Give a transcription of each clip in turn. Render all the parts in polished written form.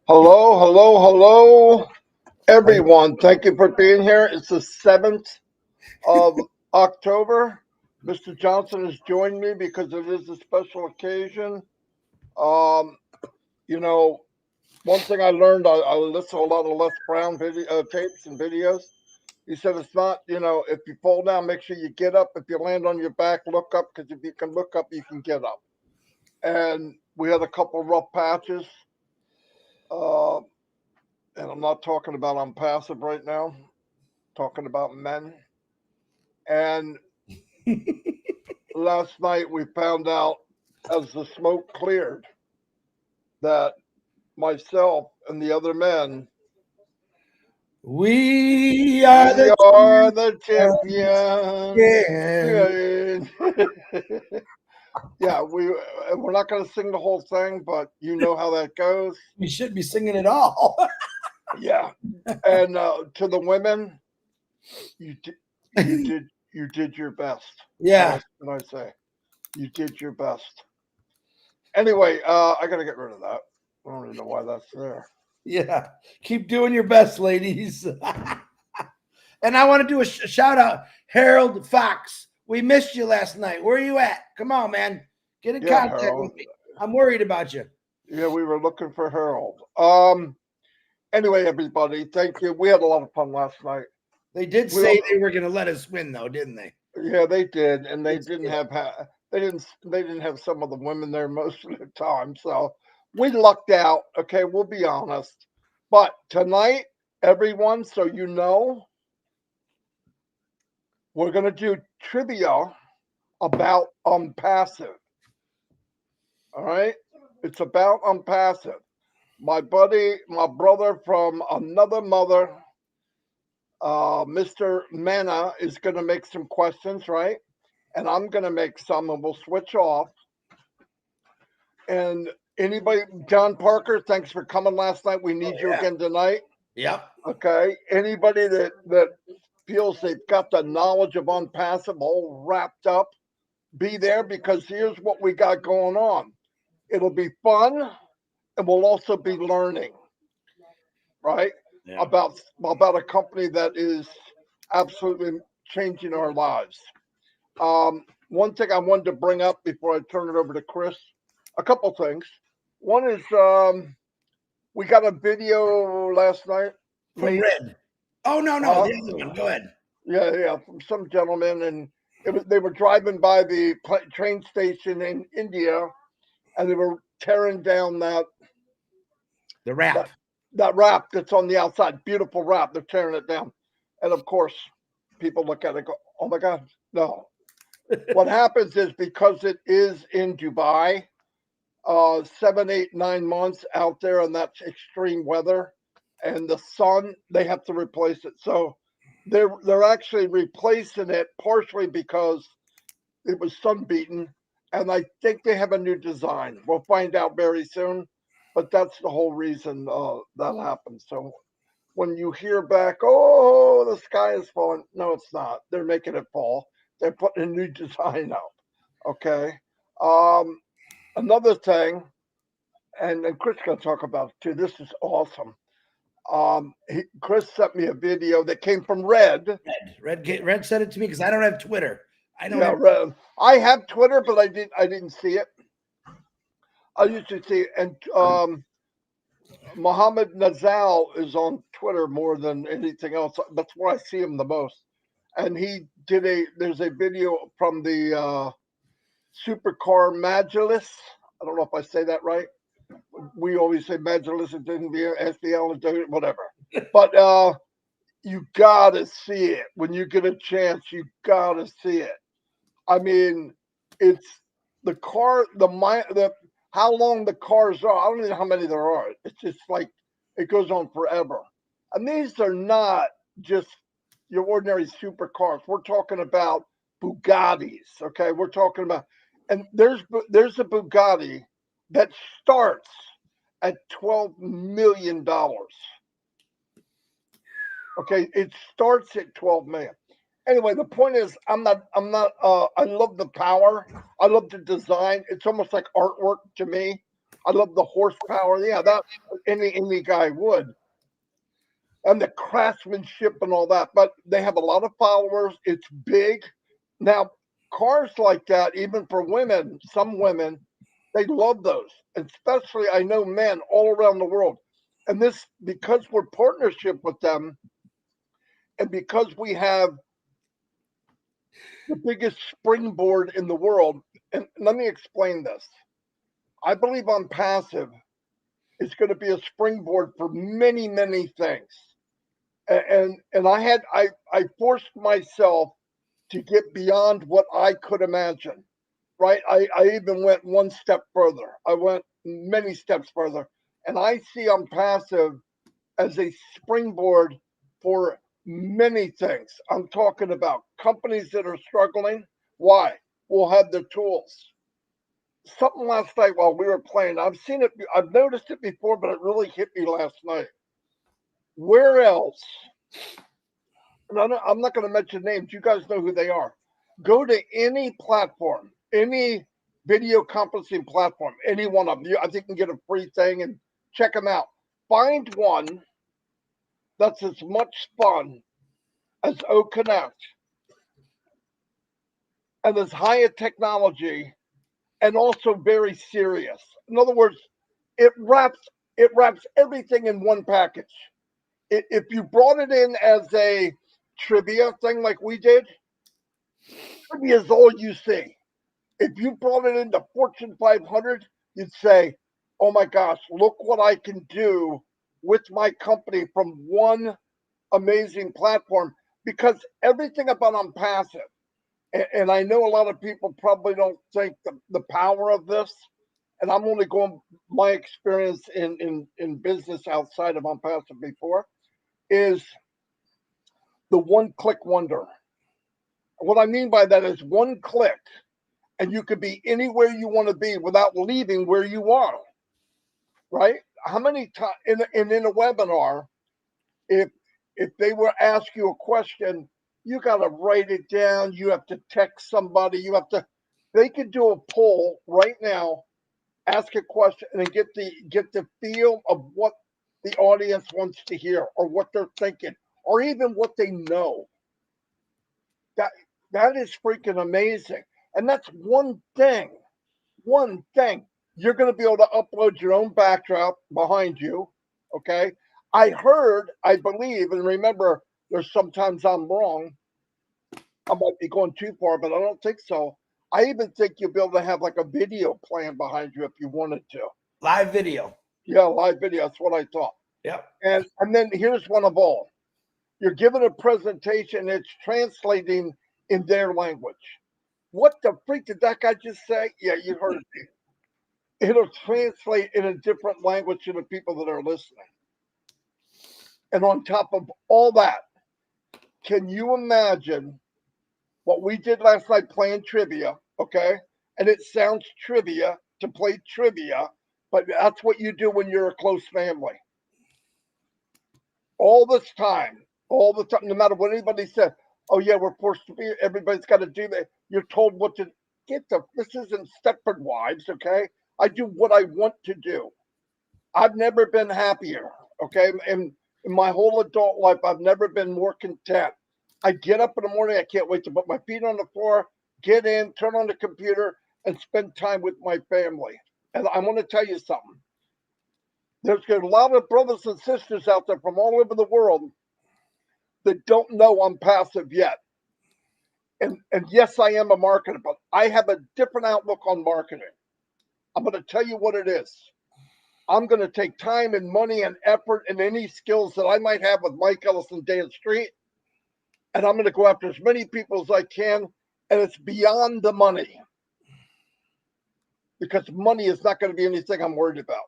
Hello, hello, hello, everyone. Thank you for being here. It's the 7th of October. Mr. Johnson has joined me because it is a special occasion. Um, you know, one thing I learned, I listened to a lot of Les Brown tapes and videos. He said it's not, if you fall down, make sure you get up. If you land on your back, look up, because if you can look up, you can get up. And we had a couple rough patches. Uh, and I'm not talking about Onpassive right now, I'm talking about men. And last night we found out, as the smoke cleared, that myself and the other men, We are we the are the champions. Yeah. champions. Yeah, we're not going to sing the whole thing, but you know how that goes. We should be singing it all. Yeah, and to the women, you did, you did your best. What Yeah. else can I say? You did your best. Anyway, I got to get rid of that. I don't even know why that's there. Yeah. Keep doing your best, ladies. And I want to do a shout out, Harold Fox. We missed you last night. Where are you at? Come on, man. Get in Yeah, contact Harold. with me. I'm worried about you. Yeah, we were looking for Harold. Anyway, everybody, thank you. We had a lot of fun last night. They did We say don't, they were going to let us win, though, didn't they? yeah, they did, and they It's- didn't have they didn't have some of the women there most of the time. So we lucked out. Okay, we'll be honest. But tonight, everyone, so you know, we're gonna do trivia about Onpassive. All right, it's about Onpassive. My buddy, my brother from another mother, Mr. Mana, is going to make some questions, right? And I'm going to make some, and we'll switch off. And anybody, John Parker, thanks for coming last night. We need you yeah. again tonight. Yep. Okay. Anybody that feels they've got the knowledge of Onpassive all wrapped up, be there, because here's what we got going on. It'll be fun, and we'll also be learning, right? Yeah. About a company that is absolutely changing our lives. One thing I wanted to bring up before I turn it over to Chris, a couple things. One is we got a video last night From late. Red. Oh, no, no. Uh, The other one. Go ahead. yeah, from some gentleman, and they were driving by the train station in India, and they were tearing down The rap. that that wrap that's on the outside. Beautiful wrap. They're tearing it down, and of course, people look at it and go, "Oh my God, no!" What happens is, because it is in Dubai, 7, 8, 9 months out there, and that's extreme weather, and the sun, they have to replace it. So they're actually replacing it partially because it was sun beaten, and I think they have a new design. We'll find out very soon, but that's the whole reason that happened. So when you hear back, oh, the sky is falling, no, it's not. They're making it fall. They're putting a new design up. Okay. Um, Another thing, and Chris can talk about it too. This is awesome. Chris sent me a video that came from Red. Red said it to me because I don't have Twitter. I don't Yeah, have. Red. I have Twitter, but I didn't see it. I usually see it, and Mohammed Nazal is on Twitter more than anything else. That's where I see him the most. And there's a video from the supercar Majlis. I don't know if I say that right. We always say Majlis, it didn't be SBL, whatever. But you gotta see it when you get a chance. You gotta see it. I mean, it's the car, the how long the cars are. I don't know how many there are. It's just like it goes on forever. And these are not just your ordinary supercars. We're talking about Bugattis. Okay, we're talking about, and there's a Bugatti that starts at $12 million. Okay, it starts at 12 million. Anyway, the point is, I love the power. I love the design. It's almost like artwork to me. I love the horsepower. Yeah, that any guy would. And the craftsmanship and all that. But they have a lot of followers. It's big. Now, cars like that, even for women, some women, they love those. Especially, I know men all around the world. And this, because we're partnership with them, and because we have the biggest springboard in the world. And let me explain this. I believe Onpassive is going to be a springboard for many, many things. And I forced myself to get beyond what I could imagine. Right? I even went one step further. I went many steps further. And I see Onpassive as a springboard for many things. I'm talking about companies that are struggling. Why? We'll have the tools. Something last night while we were playing, I've seen it, I've noticed it before, but it really hit me last night. Where else? And I'm not going to mention names. You guys know who they are. Go to any platform, any video conferencing platform, any one of them. I think you can get a free thing and check them out. Find one that's as much fun as O Connect and as high a technology and also very serious. In other words, it wraps everything in one package. If you brought it in as a trivia thing like we did, trivia is all you see. If you brought it into Fortune 500, you'd say, "Oh my gosh, look what I can do with my company from one amazing platform." Because everything about Onpassive, and I know a lot of people probably don't think the power of this, and I'm only going my experience in business outside of Onpassive before, is the one click wonder. What I mean by that is one click, and you could be anywhere you want to be without leaving where you are. Right? How many times in a webinar, if they were ask you a question, you got to write it down. You have to text somebody. You have to. They could do a poll right now, ask a question, and get the feel of what the audience wants to hear, or what they're thinking, or even what they know. That that is freaking amazing, and that's one thing. One thing. You're going to be able to upload your own backdrop behind you. Okay. I heard, I believe, and remember, there's sometimes I'm wrong. I might be going too far, but I don't think so. I even think you'll be able to have like a video playing behind you if you wanted to. Live video. Yeah, live video. That's what I thought. Yep. And then here's one of all. You're given a presentation, it's translating in their language. What the freak did that guy just say? Yeah, you heard it. It'll translate in a different language to the people that are listening. And on top of all that, can you imagine what we did last night playing trivia? Okay. And it sounds trivia to play trivia, but that's what you do when you're a close family. All this time, no matter what anybody said, "Oh, yeah, we're forced to be, everybody's got to do that." You're told what to this isn't Stepford Wives, okay? I do what I want to do. I've never been happier, okay? In my whole adult life, I've never been more content. I get up in the morning, I can't wait to put my feet on the floor, get in, turn on the computer, and spend time with my family. And I want to tell you something. There's a lot of brothers and sisters out there from all over the world that don't know Onpassive yet. And yes, I am a marketer, but I have a different outlook on marketing. I'm going to tell you what it is. I'm going to take time and money and effort and any skills that I might have with Mike Ellis and Dan Street, and I'm going to go after as many people as I can, and it's beyond the money. Because money is not going to be anything I'm worried about.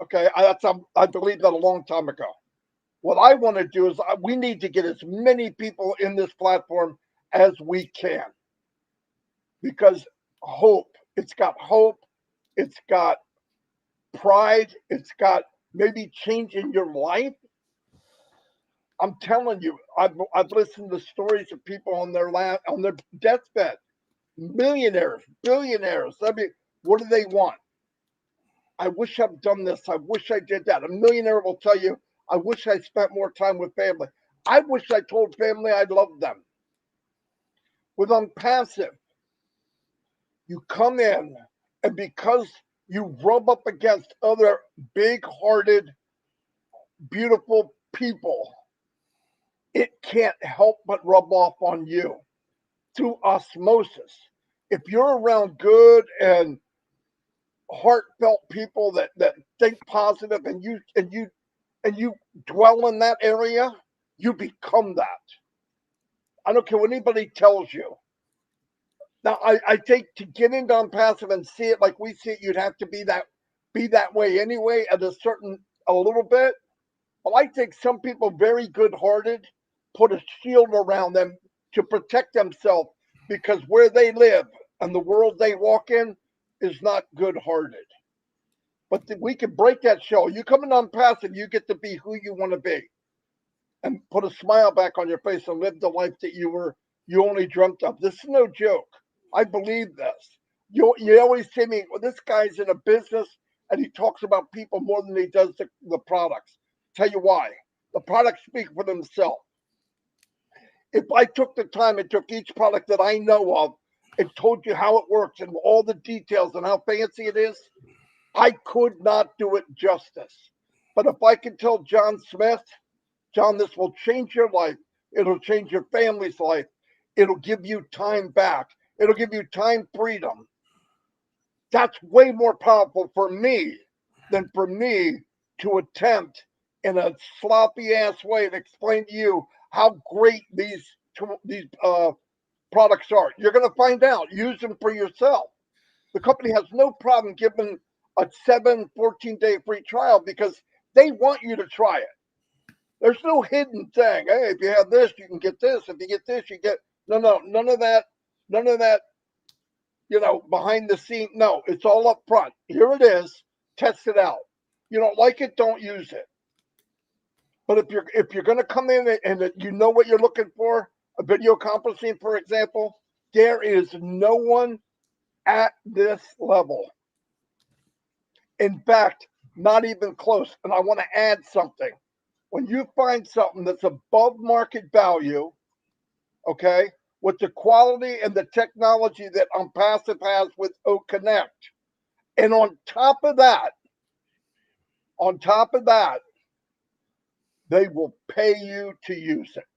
Okay, I believe that a long time ago. What I want to do is we need to get as many people in this platform as we can. Because it's got hope, it's got pride, it's got maybe changing your life. I'm telling you, I've listened to stories of people on their deathbed, millionaires, billionaires. I mean, what do they want? I wish I've done this. I wish I did that. A millionaire will tell you, I wish I spent more time with family. I wish I told family I loved them. With Onpassive, you come in, and because you rub up against other big-hearted, beautiful people, it can't help but rub off on you through osmosis. If you're around good and heartfelt people that think positive, and you dwell in that area, you become that. I don't care what anybody tells you. Now, I think to get into Onpassive and see it like we see it, you'd have to be that way anyway at a little bit. Well, I think some people very good hearted put a shield around them to protect themselves because where they live and the world they walk in is not good hearted. But we can break that shell. You come in Onpassive, you get to be who you want to be and put a smile back on your face and live the life that you only dreamt of. This is no joke. I believe this. You always say me, well, this guy's in a business and he talks about people more than he does the products. Tell you why. The products speak for themselves. If I took the time and took each product that I know of and told you how it works and all the details and how fancy it is, I could not do it justice. But if I can tell John Smith, John, this will change your life. It'll change your family's life. It'll give you time back. It'll give you time freedom. That's way more powerful for me than for me to attempt in a sloppy ass way to explain to you how great these products are. You're going to find out. Use them for yourself. The company has no problem giving a 14-day free trial because they want you to try it. There's no hidden thing. Hey, if you have this, you can get this. If you get this, you get none of that. None of that, behind the scene. No, it's all up front. Here it is. Test it out. You don't like it, don't use it. But if you're going to come in and you know what you're looking for, a video conferencing, for example, there is no one at this level. In fact, not even close. And I want to add something. When you find something that's above market value, okay, with the quality and the technology that Onpassive has with Oak Connect, and on top of that, they will pay you to use it.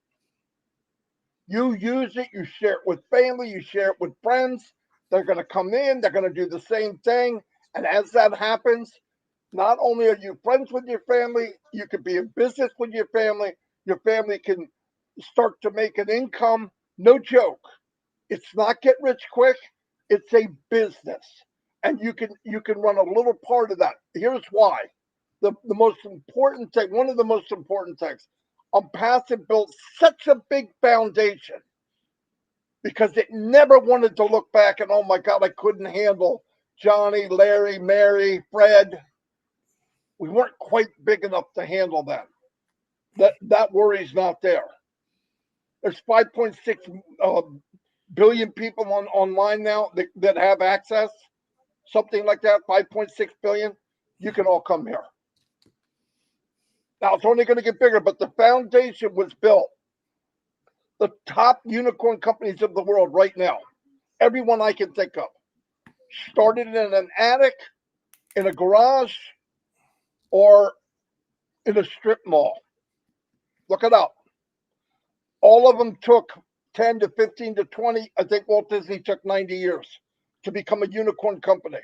You use it, you share it with family, you share it with friends. They're going to come in, they're going to do the same thing. And as that happens, not only are you friends with your family, you can be in business with your family. Your family can start to make an income. No joke. It's not get rich quick. It's a business. And you can run a little part of that. Here's why. The most important thing, one of the most important things, Onpassive built such a big foundation because it never wanted to look back and, oh my God, I couldn't handle Johnny, Larry, Mary, Fred. We weren't quite big enough to handle them. That worry's not there. There's 5.6 billion people online now that have access, something like that, 5.6 billion. You can all come here. Now, it's only going to get bigger, but the foundation was built. The top unicorn companies of the world right now, everyone I can think of, started in an attic, in a garage, or in a strip mall. Look it up. All of them took 10 to 15 to 20. I think Walt Disney took 90 years to become a unicorn company.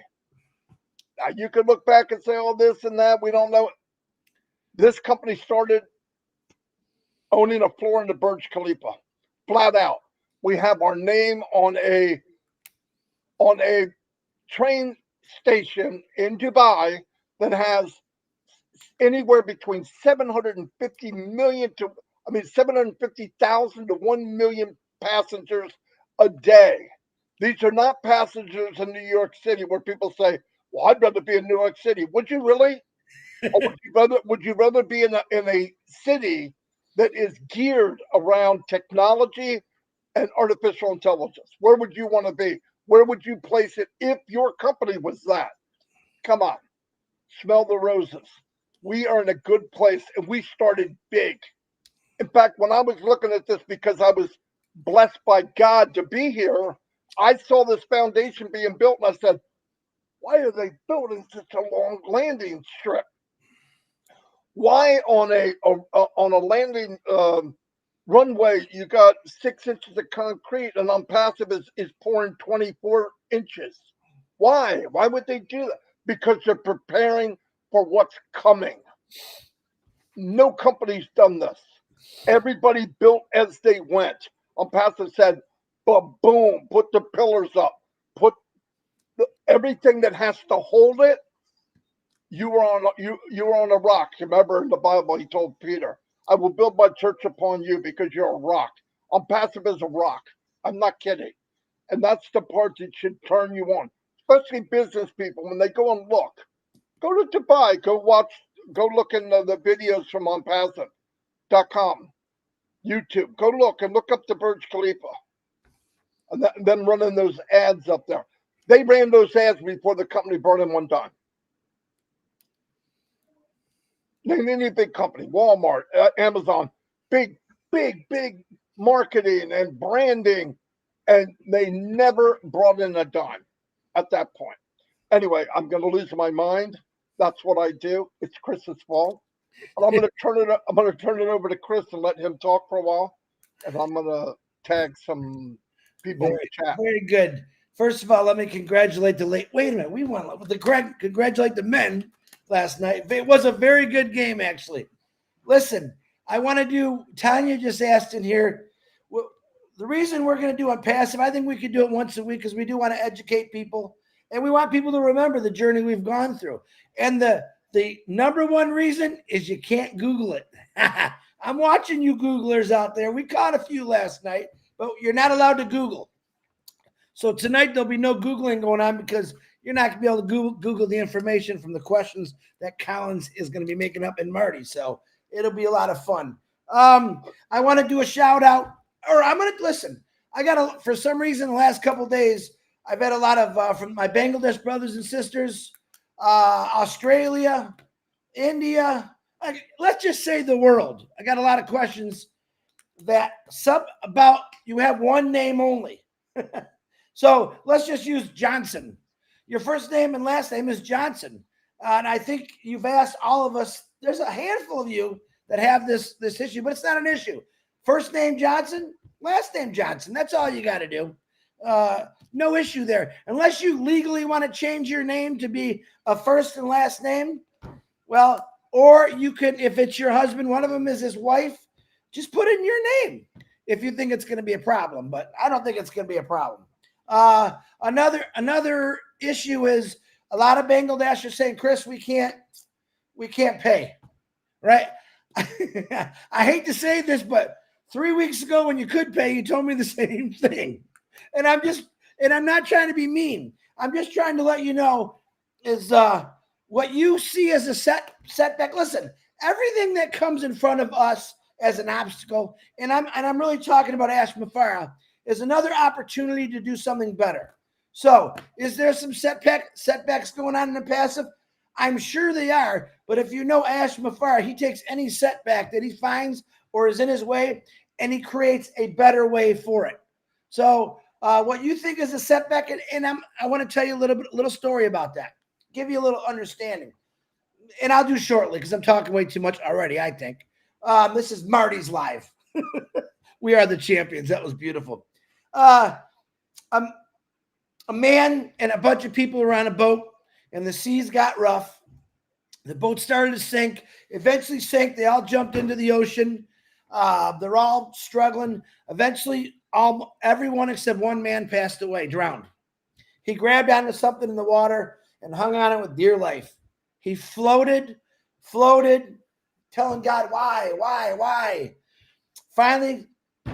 Now, you could look back and say, oh, this and that. We don't know. This company started owning a floor in the Burj Khalifa, flat out. We have our name on a train station in Dubai that has anywhere between 750,000 to 1 million passengers a day. These are not passengers in New York City where people say, well, I'd rather be in New York City. Would you really? Or would you rather be in a city that is geared around technology and artificial intelligence? Where would you want to be? Where would you place it if your company was that? Come on. smell the roses. We are in a good place, and we started big. In fact, when I was looking at this, because I was blessed by God to be here, I saw this foundation being built, and I said, why are they building such a long landing strip? Why on a landing runway you got 6 inches of concrete, and Onpassive is pouring 24 inches? Why? Why would they do that? Because they're preparing for what's coming. No company's done this. Everybody built as they went. Onpassive said, boom, put the pillars up, put everything that has to hold it. You were on a rock. Remember in the Bible, he told Peter, I will build my church upon you because you're a rock. Onpassive is a rock. I'm not kidding. And that's the part that should turn you on, especially business people. When they go and look, go to Dubai, go look in the videos from Onpassive.com, YouTube. Go look up the Burj Khalifa, and then running those ads up there. They ran those ads before the company burned in one time. Name any big company, Walmart, Amazon, big marketing and branding, and they never brought in a dime at that point. Anyway, I'm going to lose my mind. That's what I do. It's Chris's fault, and I'm going to turn it over to Chris and let him talk for a while, and I'm going to tag some people in the chat. Very good. First of all, let me congratulate the late. Wait a minute, we won. Congratulate the men last night. It was a very good game, actually. Listen, I want to do. Tanya just asked in here. Well, the reason we're going to do Onpassive, I think we could do it once a week because we do want to educate people, and we want people to remember the journey we've gone through. And the number one reason is you can't Google it. I'm watching you Googlers out there. We caught a few last night, but you're not allowed to Google. So tonight there'll be no Googling going on because you're not going to be able to Google the information from the questions that Collins is going to be making up in Marty. So it'll be a lot of fun. I want to do a shout out, or I'm going to listen. For some reason, the last couple of days, I've had a lot of from my Bangladesh brothers and sisters, Australia, India. Let's just say the world. I got a lot of questions about you have one name only. So let's just use Johnson. Your first name and last name is Johnson. And I think you've asked all of us, there's a handful of you that have this issue, but it's not an issue. First name Johnson, last name Johnson. That's all you got to do. No issue there. Unless you legally want to change your name to be a first and last name, well, or you could, if it's your husband, one of them is his wife, just put in your name if you think it's going to be a problem. But I don't think it's going to be a problem. Another issue is a lot of Bangladesh are saying, Chris, we can't pay, right? I hate to say this, but 3 weeks ago when you could pay, you told me the same thing. And I'm not trying to be mean. I'm just trying to let you know is what you see as a setback. Listen, everything that comes in front of us as an obstacle, and I'm really talking about Ash Mafara, is another opportunity to do something better. So is there some setbacks going on in the passive? I'm sure they are, but if you know Ash Mafara, he takes any setback that he finds or is in his way, and he creates a better way for it. So what you think is a setback, and I want to tell you a little story about that, give you a little understanding. And I'll do shortly because I'm talking way too much already, I think. This is Marty's Live. We are the champions. That was beautiful. A man and a bunch of people were on a boat, and the seas got rough. The boat started to sink, eventually sank. They all jumped into the ocean. They're all struggling. Eventually, everyone except one man passed away, drowned. He grabbed onto something in the water and hung on it with dear life. He floated, telling God, why? Finally,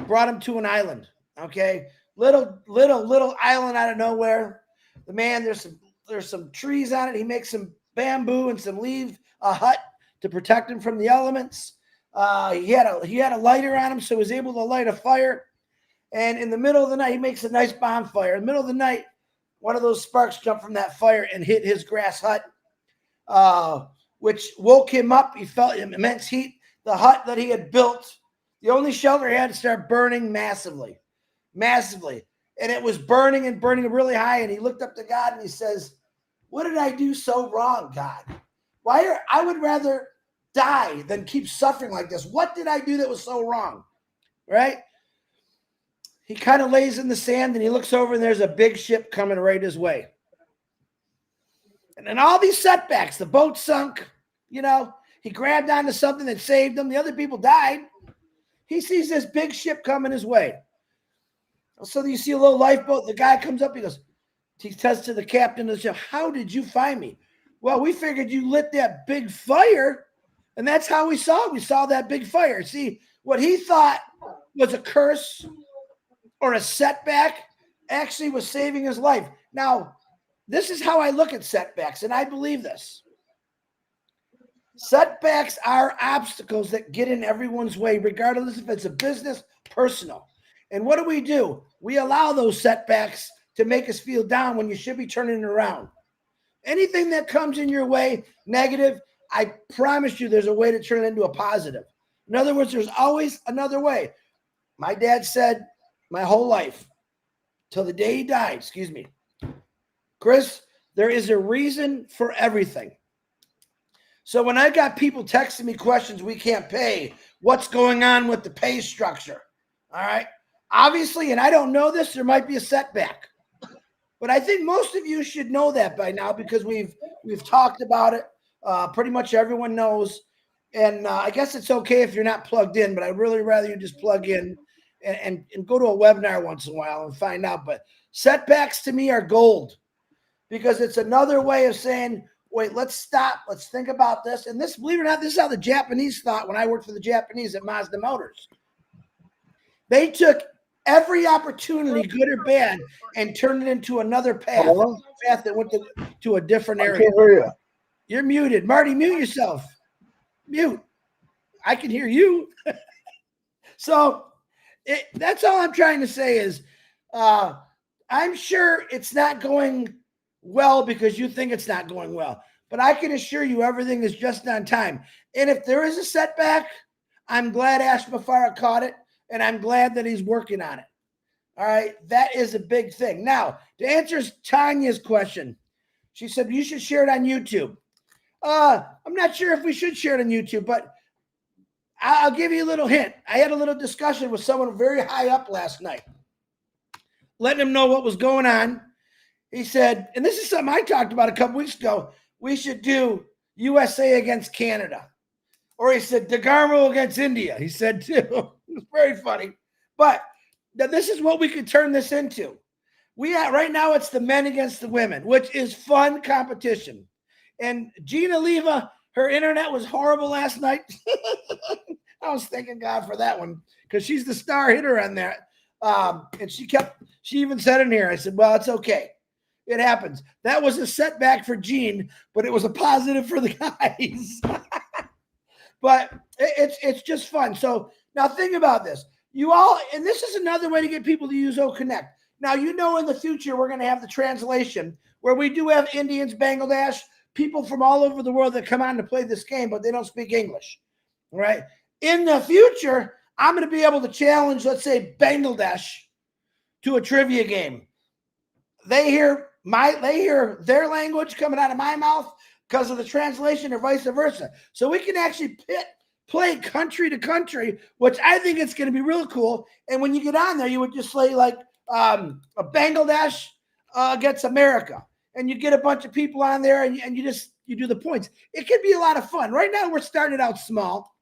brought him to an island. Okay, little island out of nowhere. The man, there's some trees on it. He makes some bamboo and some a hut to protect him from the elements. He had a lighter on him, so he was able to light a fire. And in the middle of the night, he makes a nice bonfire. In the middle of the night, one of those sparks jumped from that fire and hit his grass hut. which woke him up. He felt immense heat. The hut that he had built, the only shelter he had, to start burning massively. And it was burning and burning really high. And he looked up to God and he says, what did I do so wrong, God? I would rather die than keep suffering like this. What did I do that was so wrong? Right? He kind of lays in the sand and he looks over and there's a big ship coming right his way. And then all these setbacks, the boat sunk, he grabbed onto something that saved him. The other people died. He sees this big ship coming his way. So you see a little lifeboat. The guy comes up. He says to the captain of the ship, how did you find me? Well, we figured you lit that big fire. And that's how we saw that big fire. See, what he thought was a curse or a setback actually was saving his life. Now, this is how I look at setbacks, and I believe this. Setbacks are obstacles that get in everyone's way, regardless if it's a business, personal. And what do? We allow those setbacks to make us feel down when you should be turning it around. Anything that comes in your way, negative, I promise you there's a way to turn it into a positive. In other words, there's always another way. My dad said my whole life, till the day he died, Chris, there is a reason for everything. So when I got people texting me questions, we can't pay, what's going on with the pay structure? All right. Obviously, and I don't know this, there might be a setback. But I think most of you should know that by now because we've talked about it. Pretty much everyone knows. And I guess it's okay if you're not plugged in, but I'd really rather you just plug in and go to a webinar once in a while and find out. But setbacks to me are gold because it's another way of saying, wait, let's stop. Let's think about this. And this, believe it or not, this is how the Japanese thought when I worked for the Japanese at Mazda Motors. They took every opportunity, good or bad, and turned it into another path. A path that went to a different area. I can't hear you. You're muted. Marty, mute yourself. Mute. I can hear you. So that's all I'm trying to say is I'm sure it's not going well because you think it's not going well. But I can assure you everything is just on time. And if there is a setback, I'm glad Ash Mafara caught it, and I'm glad that he's working on it. All right? That is a big thing. Now, to answer Tanya's question, she said, you should share it on YouTube. I'm not sure if we should share it on YouTube, but I'll give you a little hint. I had a little discussion with someone very high up last night, letting him know what was going on. He said, and this is something I talked about a couple weeks ago, we should do USA against Canada. Or he said, Degarmo against India. He said, too. It was very funny. But this is what we could turn this into. Right now, it's the men against the women, which is fun competition. And Gina Leva, her internet was horrible last night. I was thanking God for that one because she's the star hitter on that. And she even said in here, I said, well, it's okay. It happens. That was a setback for Gene, but it was a positive for the guys. But it's just fun. So now think about this. And this is another way to get people to use OConnect. Now, in the future, we're going to have the translation where we do have Indians, Bangladesh, people from all over the world that come on to play this game, but they don't speak English. All right. In the future, I'm going to be able to challenge, let's say, Bangladesh to a trivia game. They hear their language coming out of my mouth because of the translation or vice versa. So we can actually play country to country, which I think it's going to be real cool. And when you get on there, you would just play like a Bangladesh against America. And you get a bunch of people on there and you do the points. It could be a lot of fun. Right now, we're starting out small.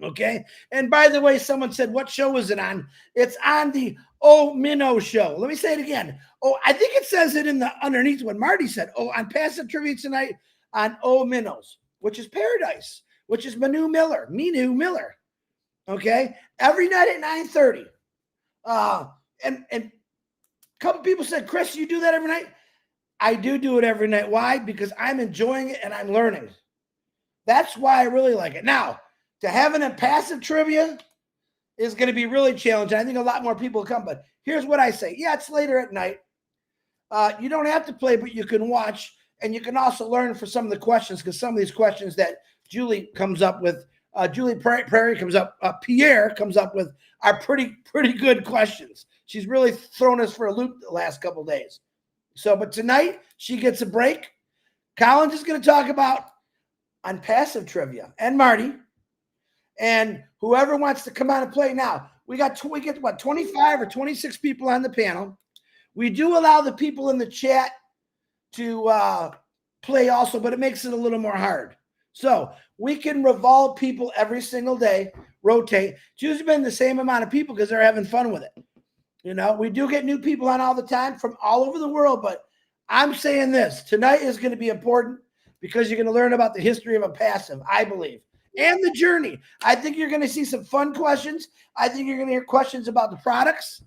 Okay. And by the way, someone said, what show is it on? It's on the Oh Minnow show. Let me say it again. Oh, I think it says it in the underneath what Marty said. Oh, on Passive Trivia tonight on Oh Minnows, which is Paradise, which is Minu Miller. Okay. Every night at 9:30. And a couple people said, Chris, you do that every night? I do it every night. Why? Because I'm enjoying it and I'm learning. That's why I really like it. Now, to have an passive trivia is going to be really challenging. I think a lot more people will come, but here's what I say. Yeah, it's later at night. You don't have to play, but you can watch. And you can also learn for some of the questions, because some of these questions that Julie comes up with, Julie Prairie comes up, Pierre comes up with, are pretty good questions. She's really thrown us for a loop the last couple of days. So, but tonight she gets a break. Collins is going to talk about Onpassive trivia, and Marty, and whoever wants to come on and play now. We get 25 or 26 people on the panel. We do allow the people in the chat to play also, but it makes it a little more hard. So we can revolve people every single day, rotate. It's usually been the same amount of people because they're having fun with it. You know, we do get new people on all the time from all over the world, but I'm saying this, tonight is going to be important because you're going to learn about the history of Onpassive, I believe, and the journey. I think you're going to see some fun questions. I think you're going to hear questions about the products,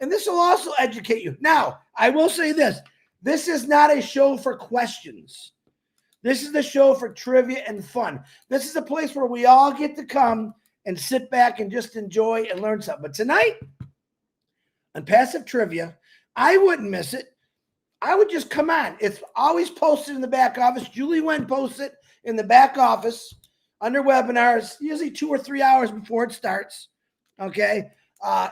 and this will also educate you. Now, I will say this. This is not a show for questions. This is the show for trivia and fun. This is a place where we all get to come and sit back and just enjoy and learn something. But tonight, Onpassive trivia, I wouldn't miss it. I would just come on. It's always posted in the back office. Julie Wen posts it in the back office under webinars, usually 2 or 3 hours before it starts. Okay.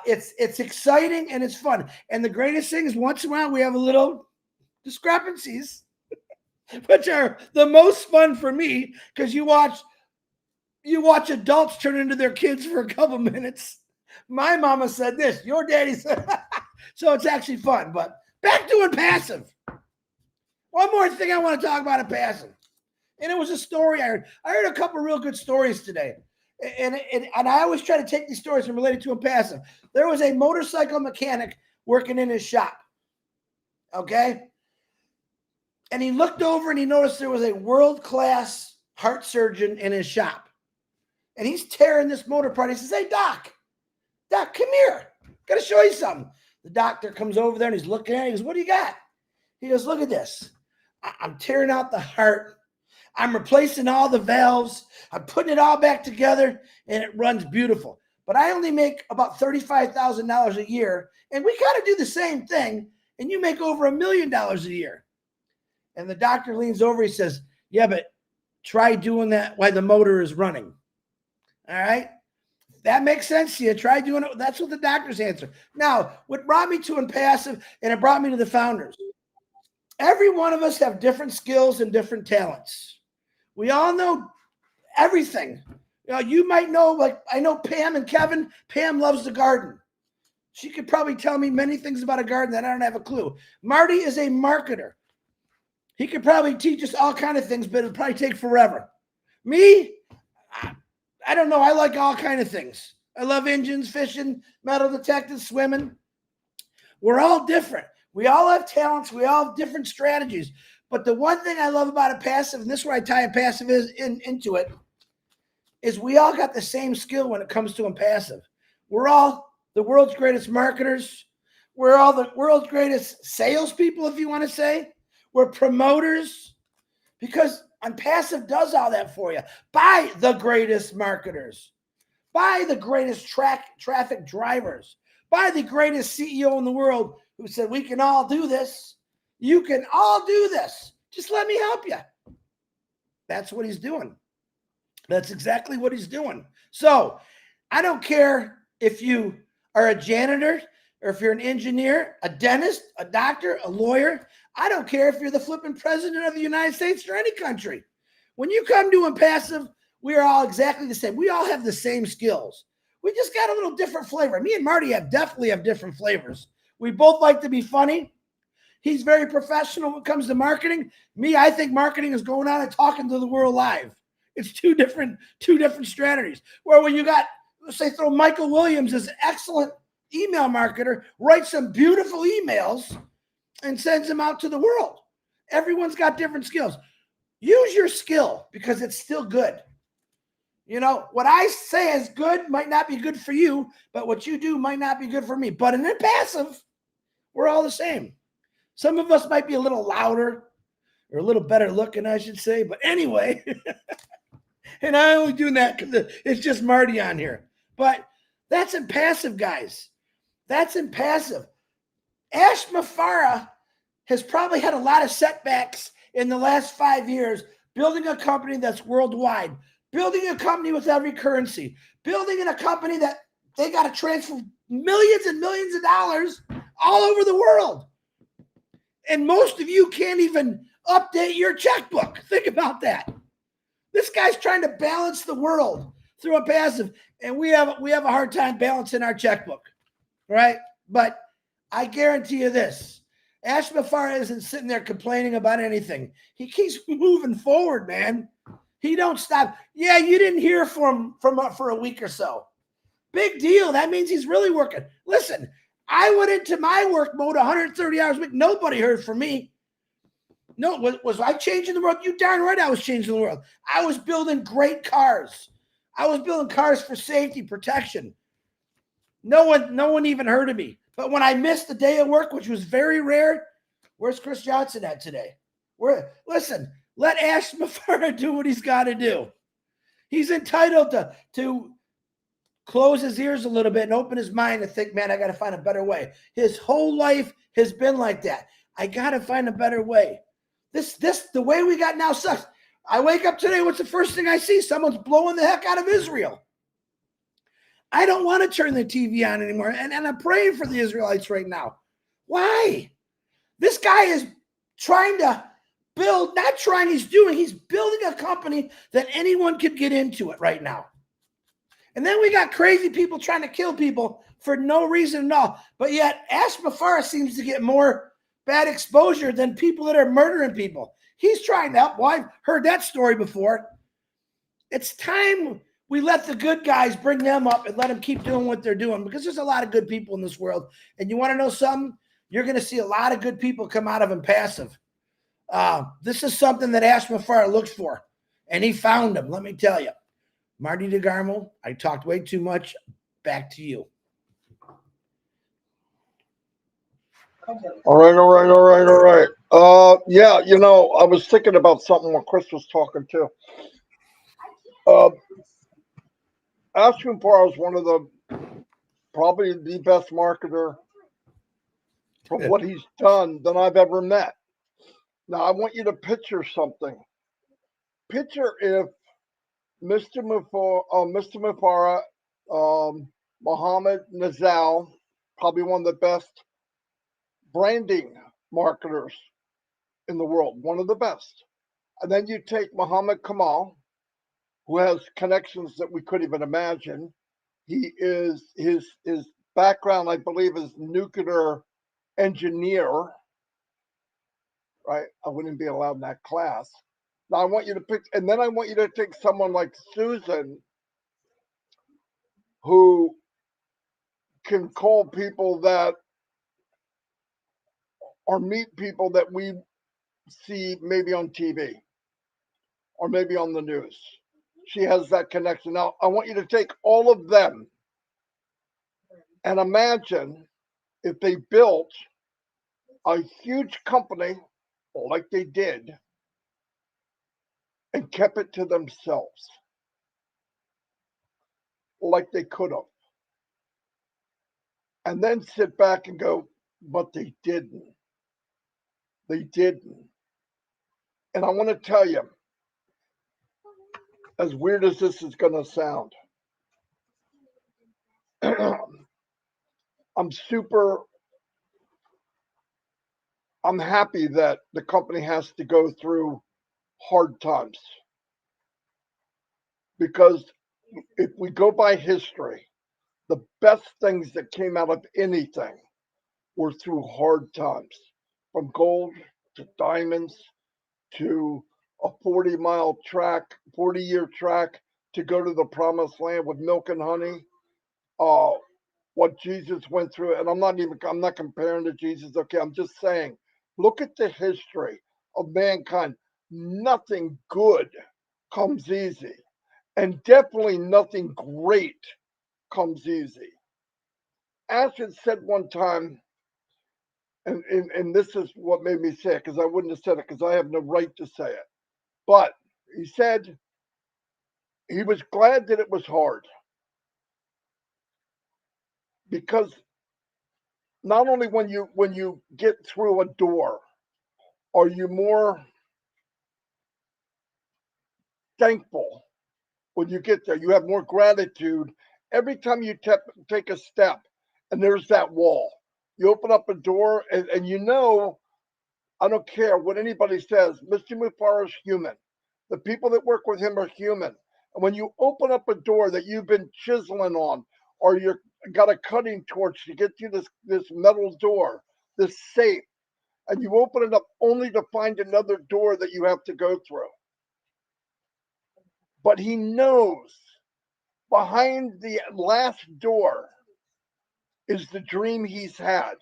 It's exciting and it's fun. And the greatest thing is once in a while we have a little discrepancies, which are the most fun for me because you watch adults turn into their kids for a couple minutes. My mama said this, your daddy said, so it's actually fun, but back to Onpassive. One more thing I want to talk about Onpassive. And it was a story I heard. I heard a couple real good stories today. And I always try to take these stories and relate it to Onpassive. There was a motorcycle mechanic working in his shop. Okay? And he looked over and he noticed there was a world-class heart surgeon in his shop. And he's tearing this motor apart. He says, hey, Doc, come here. Got to show you something. The doctor comes over there and he's looking at it. He goes, what do you got? He goes, look at this. I'm tearing out the heart. I'm replacing all the valves. I'm putting it all back together and it runs beautiful. But I only make about $35,000 a year. And we kind of do the same thing. And you make over $1 million a year. And the doctor leans over. He says, yeah, but try doing that while the motor is running. All right. That makes sense to you. Try doing it. That's what the doctors answer. Now, what brought me to Onpassive, and it brought me to the founders. Every one of us have different skills and different talents. We all know everything. You know, you might know, like I know Pam and Kevin. Pam loves the garden. She could probably tell me many things about a garden that I don't have a clue. Marty is a marketer. He could probably teach us all kinds of things, but it'll probably take forever. Me, I don't know. I like all kinds of things. I love engines, fishing, metal detectors, swimming. We're all different. We all have talents. We all have different strategies. But the one thing I love about Onpassive, and this is where I tie Onpassive into it, is we all got the same skill when it comes to Onpassive. We're all the world's greatest marketers. We're all the world's greatest salespeople, if you want to say. We're promoters because Onpassive does all that for you. Buy the greatest marketers. Buy the greatest traffic drivers. Buy the greatest CEO in the world who said, we can all do this. You can all do this. Just let me help you. That's what he's doing. That's exactly what he's doing. So I don't care if you are a janitor or if you're an engineer, a dentist, a doctor, a lawyer. I don't care if you're the flipping president of the United States or any country. When you come to Onpassive, we are all exactly the same. We all have the same skills. We just got a little different flavor. Me and Marty definitely have different flavors. We both like to be funny. He's very professional when it comes to marketing. Me, I think marketing is going out and talking to the world live. It's two different strategies. Where when you got, let's say, throw Michael Williams as an excellent email marketer, writes some beautiful emails and sends them out to the world. Everyone's got different skills. Use your skill because it's still good. You know, what I say is good might not be good for you, but what you do might not be good for me. But in Onpassive, we're all the same. Some of us might be a little louder or a little better looking, I should say. But anyway, and I only do that because it's just Marty on here. But that's Onpassive, guys. That's Onpassive. Ash Mafara has probably had a lot of setbacks in the last 5 years, building a company that's worldwide, building a company with every currency, building in a company that they got to transfer millions and millions of dollars all over the world. And most of you can't even update your checkbook. Think about that. This guy's trying to balance the world through Onpassive, and we have a hard time balancing our checkbook, right? But I guarantee you this. Ash Mafara isn't sitting there complaining about anything. He keeps moving forward, man. He don't stop. Yeah, you didn't hear from for a week or so. Big deal. That means he's really working. Listen, I went into my work mode 130 hours a week. Nobody heard from me. No, was I changing the world? You darn right I was changing the world. I was building great cars. I was building cars for safety, protection. No one even heard of me. But when I missed the day of work, which was very rare, where's Chris Johnson at today? Listen, let Ash Mafara do what he's got to do. He's entitled to close his ears a little bit and open his mind and think, man, I got to find a better way. His whole life has been like that. I got to find a better way. The way we got now sucks. I wake up today, what's the first thing I see? Someone's blowing the heck out of Israel. I don't want to turn the TV on anymore. And I'm praying for the Israelites right now. Why? This guy is trying to build, not trying, he's building a company that anyone could get into it right now. And then we got crazy people trying to kill people for no reason at all. But yet Ash Mafara seems to get more bad exposure than people that are murdering people. He's trying to help. Well, I've heard that story before. It's time we let the good guys bring them up and let them keep doing what they're doing, because there's a lot of good people in this world. And you want to know something? You're going to see a lot of good people come out of Onpassive. This is something that Ash Mafara looks for, and he found them. Let me tell you. Marty Degarmo, I talked way too much. Back to you. All right. Yeah, I was thinking about something when Chris was talking too. Ash Mafara is one of probably the best marketer from what he's done than I've ever met. Now, I want you to picture something. Picture if Mr. Mafara, Mohammed Nazal, probably one of the best branding marketers in the world, one of the best. And then you take Muhammad Kamal, who has connections that we couldn't even imagine. He is his background, I believe, is nuclear engineer. Right? I wouldn't be allowed in that class. Now I want you to pick, and then I want you to take someone like Susan, who can call people that or meet people that we see maybe on TV or maybe on the news. She has that connection. Now I want you to take all of them and imagine if they built a huge company like they did and kept it to themselves like they could have. And then sit back and go, but they didn't. They didn't. And I want to tell you, as weird as this is going to sound, I'm happy that the company has to go through hard times. Because if we go by history, the best things that came out of anything were through hard times, from gold to diamonds to a 40-year track to go to the promised land with milk and honey. What Jesus went through, and I'm not comparing to Jesus. Okay, I'm just saying, look at the history of mankind. Nothing good comes easy, and definitely nothing great comes easy. Ash had said one time, and this is what made me say it, because I wouldn't have said it because I have no right to say it. But he said he was glad that it was hard, because not only when you get through a door are you more thankful when you get there. You have more gratitude every time you take a step, and there's that wall. You open up a door, and you know, I don't care what anybody says, Mr. Mufar is human. The people that work with him are human. And when you open up a door that you've been chiseling on, or you've got a cutting torch to get through this metal door, this safe, and you open it up only to find another door that you have to go through. But he knows behind the last door is the dream he's had,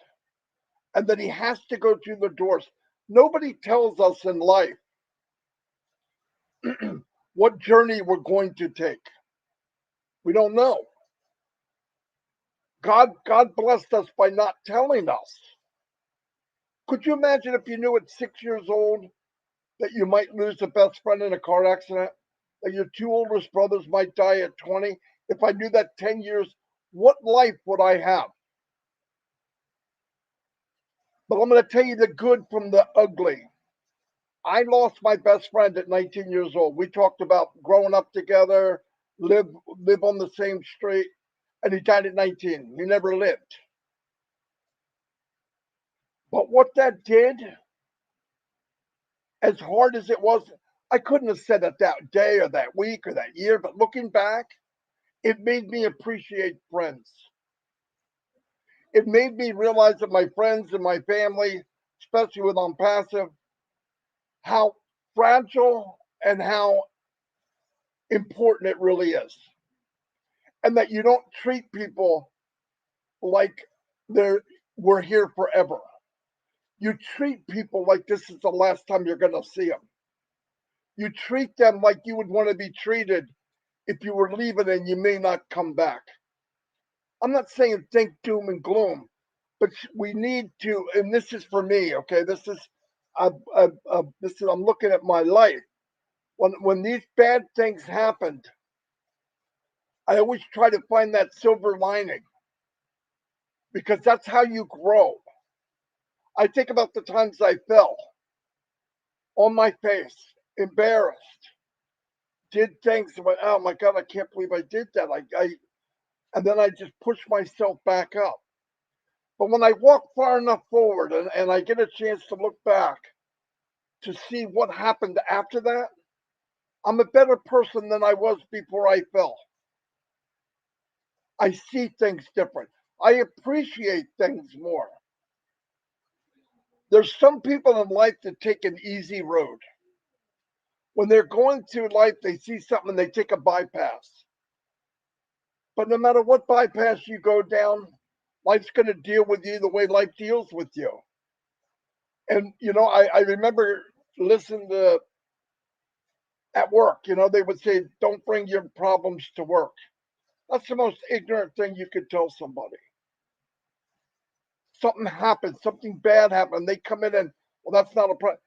and that he has to go through the doors. Nobody tells us in life what journey we're going to take. We don't know. God blessed us by not telling us. Could you imagine if you knew at 6 years old that you might lose a best friend in a car accident? That your two oldest brothers might die at 20? If I knew that 10 years, what life would I have? But I'm going to tell you the good from the ugly. I lost my best friend at 19 years old. We talked about growing up together, live on the same street, and he died at 19. He never lived. But what that did, as hard as it was, I couldn't have said it that day or that week or that year, but looking back, it made me appreciate friends. It made me realize that my friends and my family, especially with Onpassive, how fragile and how important it really is. And that you don't treat people like we're here forever. You treat people like this is the last time you're going to see them. You treat them like you would want to be treated if you were leaving and you may not come back. I'm not saying think doom and gloom, but we need to, and this is for me, okay? I'm looking at my life. When these bad things happened, I always try to find that silver lining because that's how you grow. I think about the times I fell on my face, embarrassed, did things, and went, oh my God, I can't believe I did that. And then I just pushed myself back up. But when I walk far enough forward and I get a chance to look back to see what happened after that, I'm a better person than I was before I fell. I see things different. I appreciate things more. There's some people in life that take an easy road. When they're going through life, they see something and they take a bypass. But no matter what bypass you go down, life's going to deal with you the way life deals with you. And, I remember listening to at work, they would say, don't bring your problems to work. That's the most ignorant thing you could tell somebody. Something happened, something bad happened. They come in and, well, that's not a problem.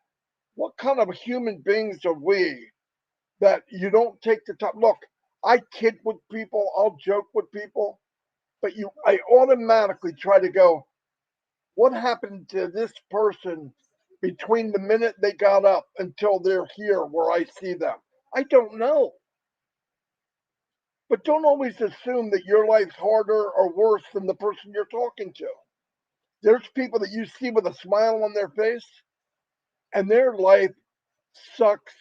What kind of human beings are we that you don't take the time? Look, I kid with people, I'll joke with people, but I automatically try to go, what happened to this person between the minute they got up until they're here where I see them? I don't know. But don't always assume that your life's harder or worse than the person you're talking to. There's people that you see with a smile on their face, and their life sucks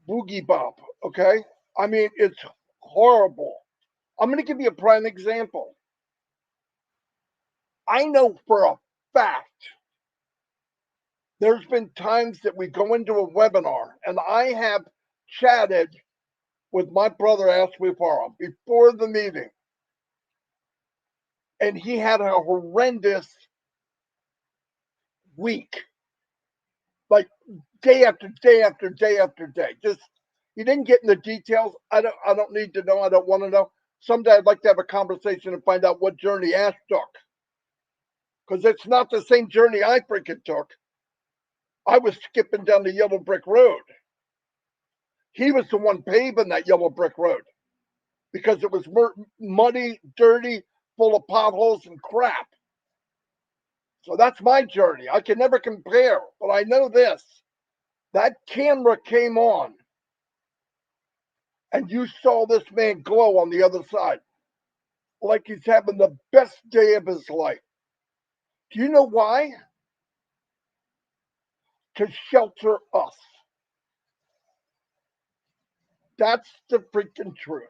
boogie bop, okay? I mean, it's horrible. I'm going to give you a prime example. I know for a fact there's been times that we go into a webinar, and I have chatted with my brother Aswifara before the meeting, and he had a horrendous week, like day after day after day after day. Just he didn't get in the details. I don't need to know. I don't want to know. Someday I'd like to have a conversation and find out what journey Ash took, because it's not the same journey I freaking took. I was skipping down the yellow brick road. He was the one paving that yellow brick road because it was muddy, dirty, full of potholes and crap. So that's my journey. I can never compare, but I know this. That camera came on and you saw this man glow on the other side like he's having the best day of his life. Do you know why? To shelter us. That's the freaking truth.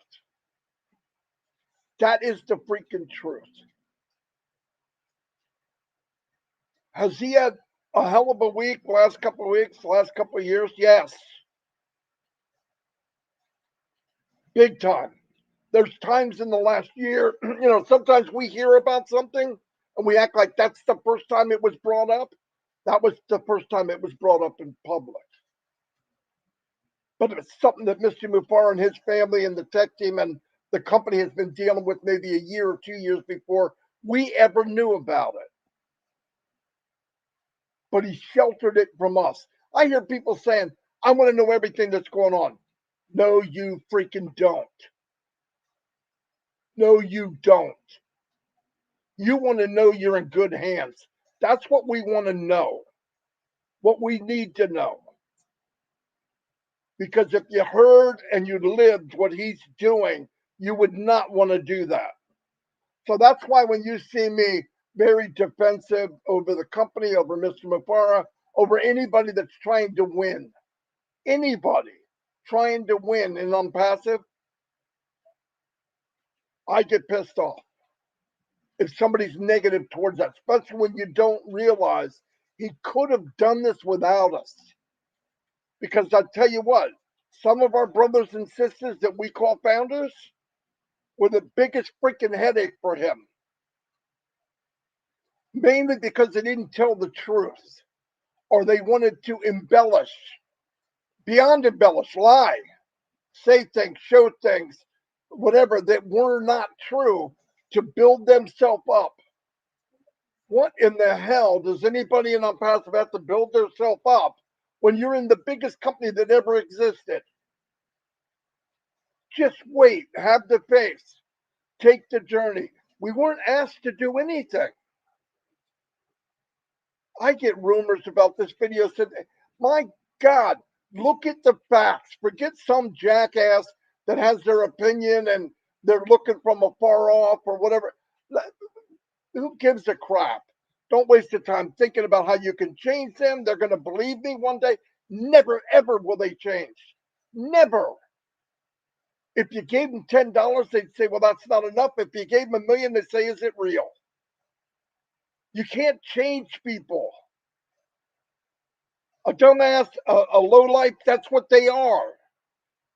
That is the freaking truth. Has he had a hell of a week last couple of weeks, last couple of years? Yes. Big time. There's times in the last year, sometimes we hear about something and we act like that's the first time it was brought up. That was the first time it was brought up in public. But it's something that Mr. Mufar and his family and the tech team and the company has been dealing with maybe a year or 2 years before we ever knew about it. But he sheltered it from us. I hear people saying, I want to know everything that's going on. No, you freaking don't. No, you don't. You want to know you're in good hands. That's what we want to know. What we need to know. Because if you heard and you lived what he's doing, you would not want to do that. So that's why when you see me very defensive over the company, over Mr. Mufara, over anybody that's trying to win, anybody trying to win in Onpassive, I get pissed off if somebody's negative towards that, especially when you don't realize he could have done this without us. Because I tell you what, some of our brothers and sisters that we call founders were the biggest freaking headache for him. Mainly because they didn't tell the truth or they wanted to embellish, beyond embellish, lie, say things, show things, whatever that were not true to build themselves up. What in the hell does anybody in Onpassive have to build themselves up when you're in the biggest company that ever existed? Just wait, have the faith, take the journey. We weren't asked to do anything. I get rumors about this video said, my God, look at the facts. Forget some jackass that has their opinion and they're looking from afar off or whatever. Who gives a crap? Don't waste your time thinking about how you can change them. They're going to believe me one day. Never, ever will they change. Never. If you gave them $10, they'd say, well, that's not enough. If you gave them $1 million, they'd say, is it real? You can't change people. A dumbass, a lowlife, that's what they are.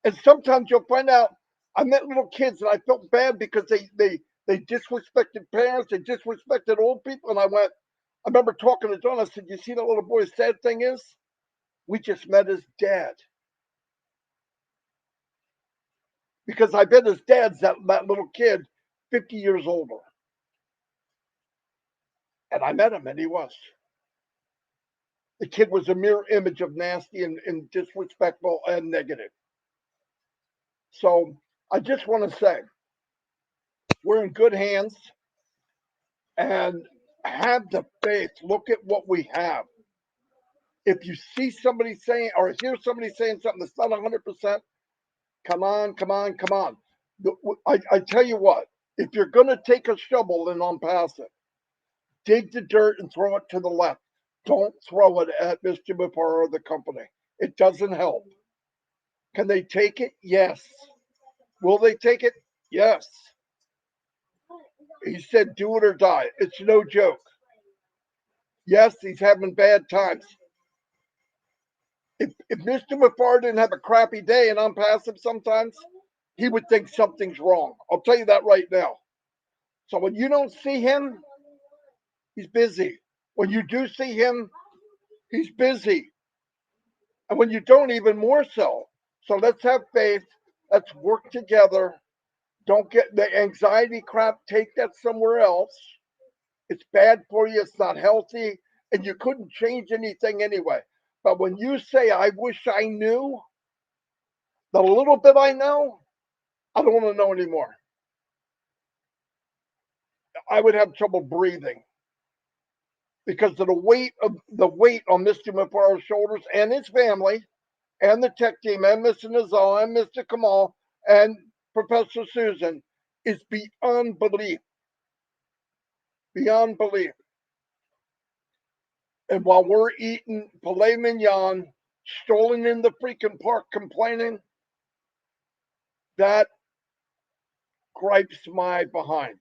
And sometimes you'll find out, I met little kids and I felt bad because they disrespected parents, they disrespected old people. And I remember talking to John, I said, you see that little boy's sad thing is? We just met his dad. Because I bet his dad's that little kid 50 years older. And I met him and he was. The kid was a mirror image of nasty and disrespectful and negative. So I just want to say, we're in good hands and have the faith. Look at what we have. If you see somebody saying or hear somebody saying something that's not 100%, come on, come on, come on. I tell you what, if you're going to take a shovel in Onpassive, dig the dirt and throw it to the left. Don't throw it at Mr. Mufar or the company. It doesn't help. Can they take it? Yes. Will they take it? Yes. He said, do it or die. It's no joke. Yes, he's having bad times. If Mr. Mufar didn't have a crappy day and Onpassive sometimes, he would think something's wrong. I'll tell you that right now. So when you don't see him, he's busy. When you do see him, he's busy. And when you don't, even more so. So let's have faith. Let's work together. Don't get the anxiety crap. Take that somewhere else. It's bad for you. It's not healthy. And you couldn't change anything anyway. But when you say, I wish I knew, the little bit I know, I don't want to know anymore. I would have trouble breathing because of the weight on Mr. Mufar's shoulders and his family and the tech team and Mr. Nazal and Mr. Kamal and Professor Susan is beyond belief. Beyond belief. And while we're eating filet mignon, strolling in the freaking park complaining, that gripes my behind.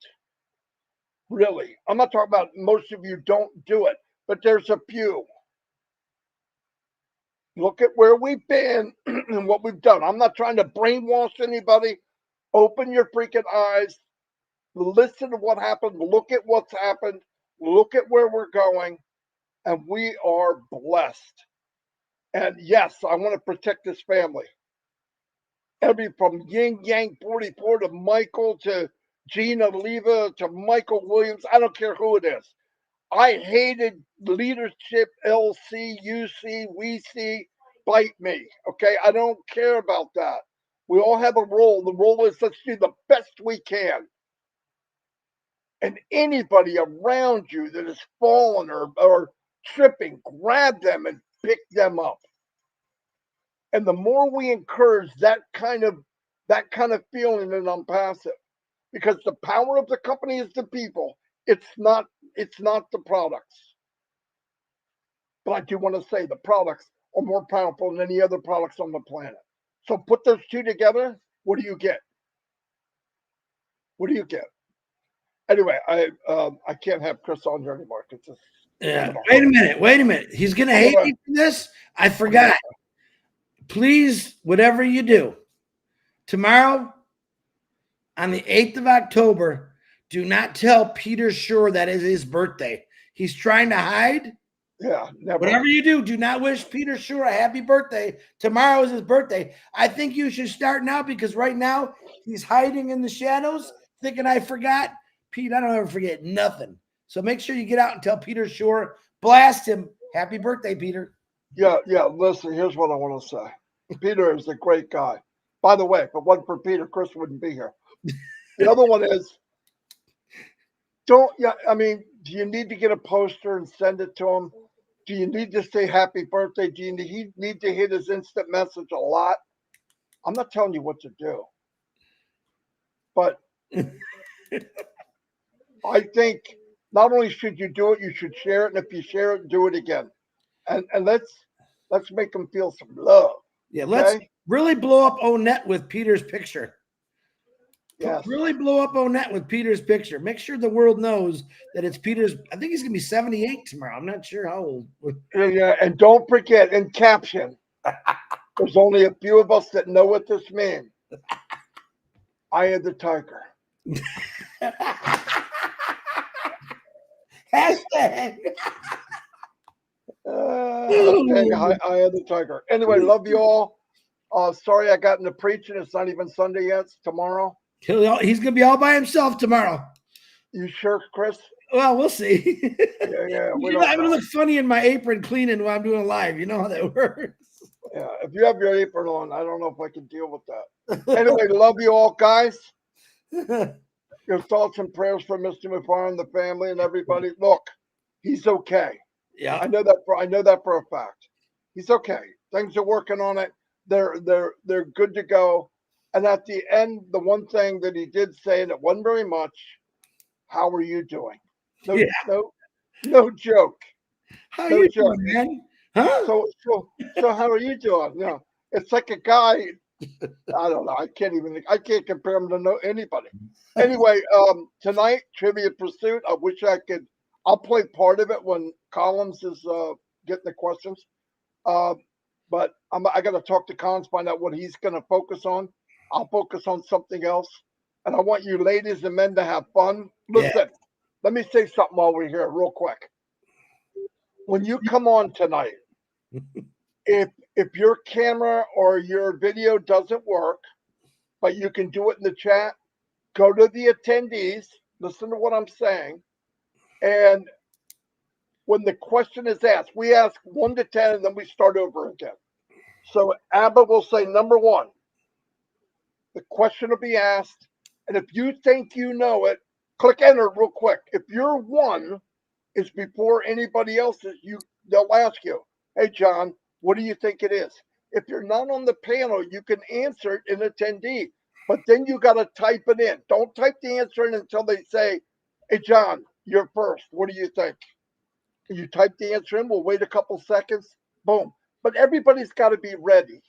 Really. I'm not talking about most of you don't do it, but there's a few. Look at where we've been and what we've done. I'm not trying to brainwash anybody. Open your freaking eyes. Listen to what happened. Look at what's happened. Look at where we're going. And we are blessed. And yes, I want to protect this family. From Yin Yang 44 to Michael to Gina Leva to Michael Williams. I don't care who it is. I hated leadership, LC, UC, we see, bite me. Okay. I don't care about that. We all have a role. The role is let's do the best we can. And anybody around you that has fallen or tripping, grab them and pick them up. And the more we encourage that kind of feeling in Onpassive, because the power of the company is the people. It's not the products. But I do want to say the products are more powerful than any other products on the planet. So put those two together. What do you get? What do you get? Anyway, I can't have Chris on here anymore because yeah. Wait a minute. He's gonna hate me for this. I forgot. Please, whatever you do, tomorrow on the 8th of October, do not tell Peter Shore that is his birthday. He's trying to hide. Yeah, never. Whatever you do not wish Peter Shore a happy birthday. Tomorrow is his birthday. I think you should start now because right now he's hiding in the shadows, thinking I forgot. Pete, I don't ever forget nothing. So make sure you get out and tell Peter Shore, blast him. Happy birthday, Peter. Yeah. Listen, here's what I want to say. Peter is a great guy. By the way, if it wasn't for Peter, Chris wouldn't be here. The other one is, do you need to get a poster and send it to him? Do you need to say happy birthday? Do you need to hit his instant message a lot? I'm not telling you what to do. But I think not only should you do it, you should share it. And if you share it, do it again. And let's make them feel some love. Yeah, let's really blow up Onet with Peter's picture. Yes. Really blow up Onet with Peter's picture. Make sure the world knows that it's Peter's. I think he's going to be 78 tomorrow. I'm not sure how old. Yeah, and don't forget, in caption, there's only a few of us that know what this means. Eye of the tiger. Hashtag. Hashtag Eye of the tiger. Anyway, love you all. Sorry I got into preaching. It's not even Sunday yet. It's tomorrow. He's going to be all by himself tomorrow. You sure, Chris? Well, we'll see. Yeah. I'm going to look funny in my apron cleaning while I'm doing a live. You know how that works. Yeah, if you have your apron on, I don't know if I can deal with that. Anyway, love you all, guys. Your thoughts and prayers for Mr. McFarland and the family and everybody. Look, he's okay. Yeah, I know that for a fact. He's okay. Things are working on it. They're good to go. And at the end, the one thing that he did say, and it wasn't very much, how are you doing? No joke. How are you doing, man? Huh? So how are you doing? No, it's like a guy. I don't know. I can't compare him to anybody. Anyway, tonight, Trivia Pursuit. I wish I could. I'll play part of it when Collins is getting the questions. But I got to talk to Collins, find out what he's going to focus on. I'll focus on something else. And I want you ladies and men to have fun. Listen, let me say something while we're here real quick. When you come on tonight, if your camera or your video doesn't work, but you can do it in the chat, go to the attendees, listen to what I'm saying, and when the question is asked, we ask 1 to 10, and then we start over again. So Abba will say, number 1, the question will be asked, and if you think you know it, click enter real quick. If your 1 is before anybody else's, they'll ask you, hey, John, what do you think it is? If you're not on the panel, you can answer it in attendee. But then you got to type it in. Don't type the answer in until they say, "Hey, John, you're first. What do you think?" You type the answer in. We'll wait a couple seconds. Boom. But everybody's got to be ready.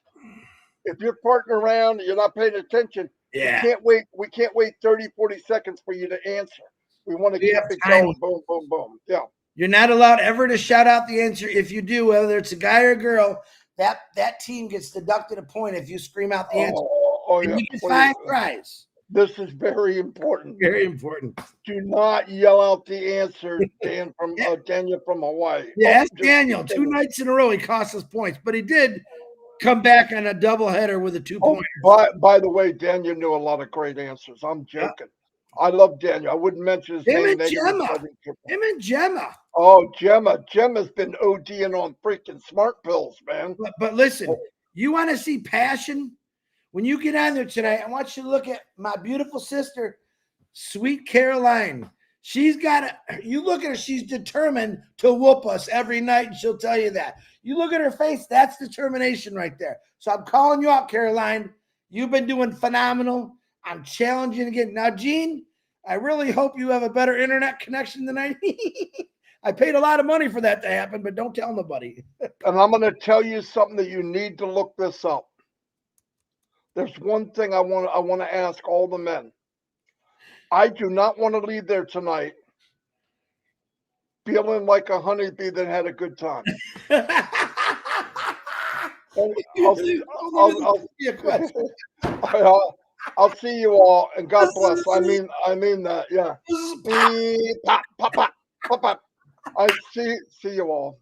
If you're farting around and you're not paying attention, Yeah. we can't wait 30, 40 seconds for you to answer. We want to We keep have it time. going. Boom, boom, boom. Yeah. You're not allowed ever to shout out the answer. If you do, whether it's a guy or a girl, that team gets deducted a point if you scream out the answer. Oh And yeah. you get Please. 5 tries. This is very important. Very important. Do not yell out the answer, Dan from Yeah. Daniel from Hawaii. Yeah, Oh, ask Daniel. 2 nights in a row, he cost us points, but he did come back on a doubleheader with a 2-pointer. By the way, Daniel knew a lot of great answers. I'm joking. I love Daniel. I wouldn't mention his Him name. and Gemma. Him and Gemma. Oh, Gemma's been ODing on freaking smart pills, man. But listen, you want to see passion? When you get on there tonight, I want you to look at my beautiful sister, Sweet Caroline. She's got you look at her, she's determined to whoop us every night, and she'll tell you that. You look at her face, that's determination right there. So I'm calling you out, Caroline. You've been doing phenomenal. I'm challenging again. Now, Gene, I really hope you have a better internet connection tonight. I paid a lot of money for that to happen, but don't tell nobody. And I'm going to tell you something that you need to look this up. There's one thing I want to ask all the men. I do not want to leave there tonight feeling like a honeybee that had a good time. I'll see you all, and God bless. I mean that. Yeah. Pop, pop, pop, pop, pop. I see you all.